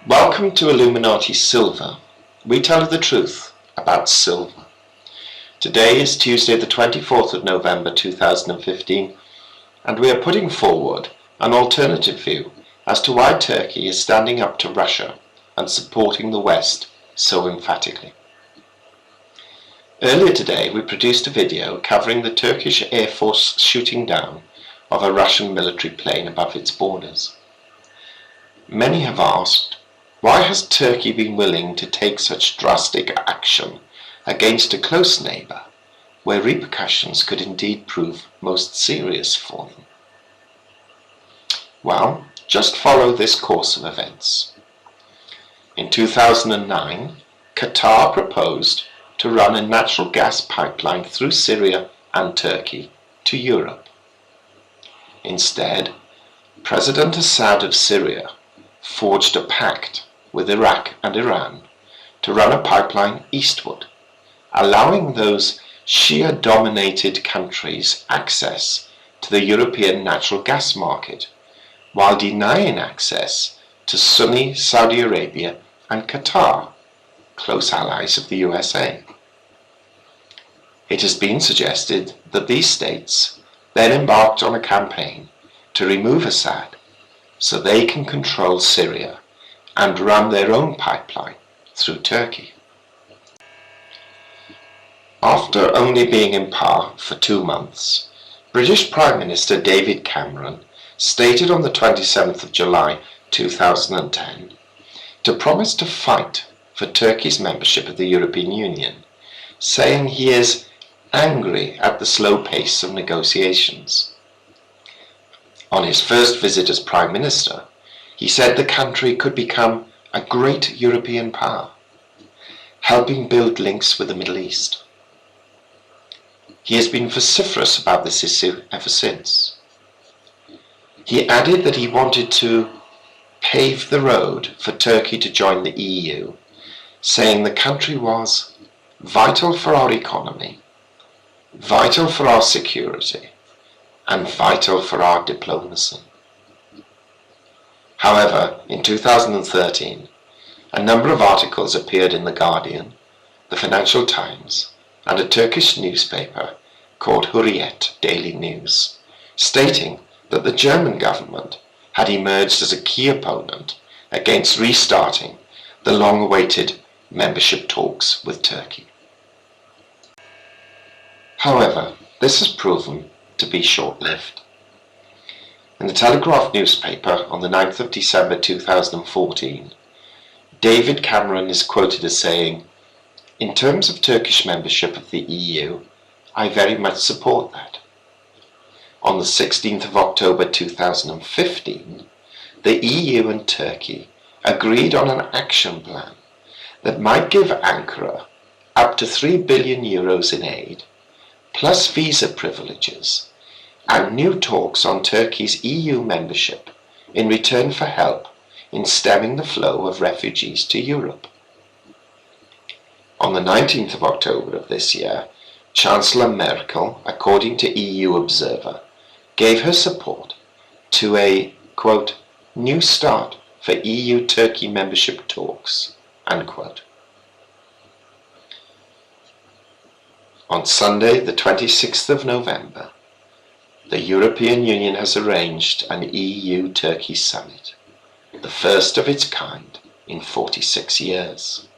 Welcome to Illuminati Silver. We tell you the truth about silver. Today is Tuesday the 24th of November 2015 and we are putting forward an alternative view as to why Turkey is standing up to Russia and supporting the West so emphatically. Earlier today we produced a video covering the Turkish Airforce shooting down of a Russian military plane above its borders. Many have asked, why has Turkey been willing to take such drastic action against a close neighbour, where repercussions could indeed prove most serious for them? Well, just follow this course of events. In 2009, Qatar proposed to run a natural gas pipeline through Syria and Turkey to Europe. Instead, President Assad of Syria forged a pact with Iraq and Iran to run a pipeline eastward, allowing those Shia-dominated countries access to the European natural gas market, while denying access to Sunni Saudi Arabia and Qatar, close allies of the USA. It has been suggested that these states then embarked on a campaign to remove Assad so they can control Syria and run their own pipeline through Turkey. After only being in power for 2 months, British Prime Minister David Cameron stated on the 27th of July 2010 to promise to fight for Turkey's membership of the European Union, saying he is angry at the slow pace of negotiations. On his first visit as Prime Minister, he said the country could become a great European power, helping build links with the Middle East. He has been vociferous about this issue ever since. He added that he wanted to pave the road for Turkey to join the EU, saying the country was vital for our economy, vital for our security, and vital for our diplomacy. However, in 2013, a number of articles appeared in The Guardian, the Financial Times, and a Turkish newspaper called Hürriyet Daily News, stating that the German government had emerged as a key opponent against restarting the long-awaited membership talks with Turkey. However, this has proven to be short-lived. In the Telegraph newspaper on the 9th of December 2014, David Cameron is quoted as saying, "In terms of Turkish membership of the EU, I very much support that." On the 16th of October 2015, the EU and Turkey agreed on an action plan that might give Ankara up to 3 billion euros in aid, plus visa privileges, and new talks on Turkey's EU membership in return for help in stemming the flow of refugees to Europe. On the 19th of October of this year, Chancellor Merkel, according to EU Observer, gave her support to a, quote, new start for EU-Turkey membership talks, unquote. On Sunday, the 26th of November, the European Union has arranged an EU-Turkey summit, the first of its kind in 46 years.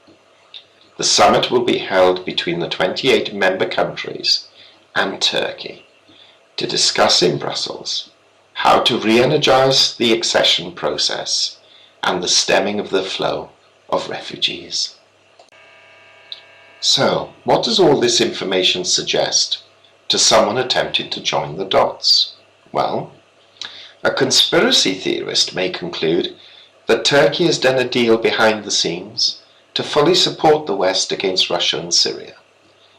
The summit will be held between the 28 member countries and Turkey to discuss in Brussels how to re-energize the accession process and the stemming of the flow of refugees. So, what does all this information suggest to someone attempting to join the dots? Well, a conspiracy theorist may conclude that Turkey has done a deal behind the scenes to fully support the West against Russia and Syria,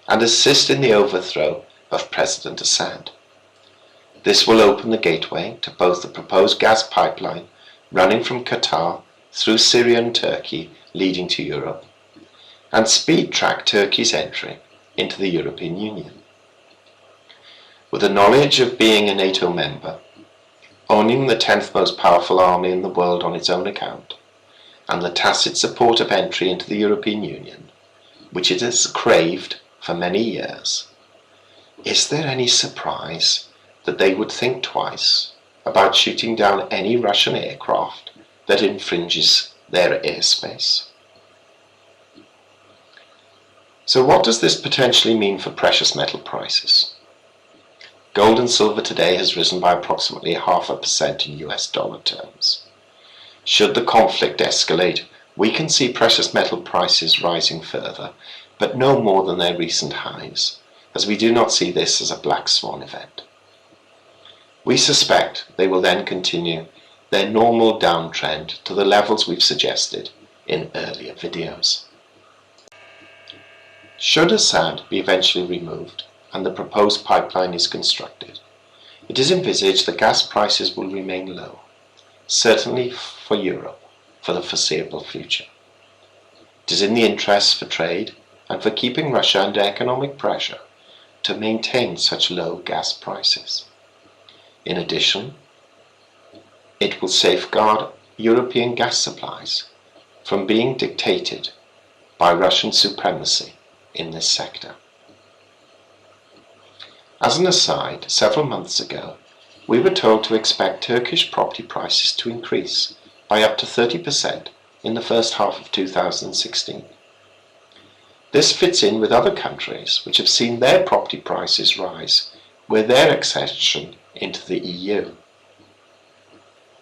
and assist in the overthrow of President Assad. This will open the gateway to both the proposed gas pipeline running from Qatar through Syria and Turkey leading to Europe, and speed-track Turkey's entry into the European Union. With the knowledge of being a NATO member, owning the 10th most powerful army in the world on its own account, and the tacit support of entry into the European Union, which it has craved for many years, is there any surprise that they would think twice about shooting down any Russian aircraft that infringes their airspace? So what does this potentially mean for precious metal prices? Gold and silver today has risen by approximately 0.5% in US dollar terms. Should the conflict escalate, we can see precious metal prices rising further, but no more than their recent highs, as we do not see this as a black swan event. We suspect they will then continue their normal downtrend to the levels we've suggested in earlier videos. Should Assad be eventually removed and the proposed pipeline is constructed, it is envisaged that gas prices will remain low, certainly for Europe, for the foreseeable future. It is in the interests for trade and for keeping Russia under economic pressure to maintain such low gas prices. In addition, it will safeguard European gas supplies from being dictated by Russian supremacy in this sector. As an aside, several months ago, we were told to expect Turkish property prices to increase by up to 30% in the first half of 2016. This fits in with other countries which have seen their property prices rise with their accession into the EU.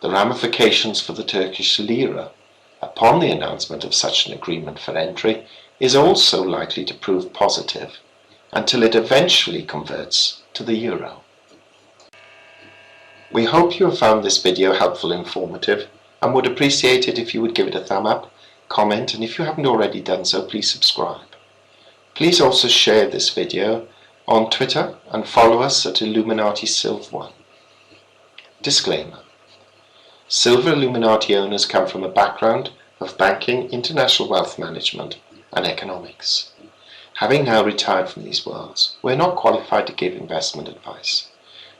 The ramifications for the Turkish lira upon the announcement of such an agreement for entry is also likely to prove positive until it eventually converts to the euro. We hope you have found this video helpful and informative, and would appreciate it if you would give it a thumb up, comment, and if you haven't already done so, please subscribe. Please also share this video on Twitter and follow us at Illuminati Silv1. Disclaimer: Silver Illuminati owners come from a background of banking, international wealth management, and economics. Having now retired from these worlds, we are not qualified to give investment advice.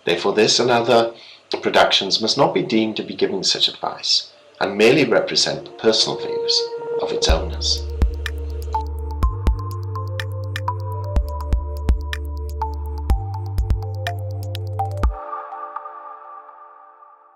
Therefore, this and other productions must not be deemed to be giving such advice, and merely represent the personal views of its owners.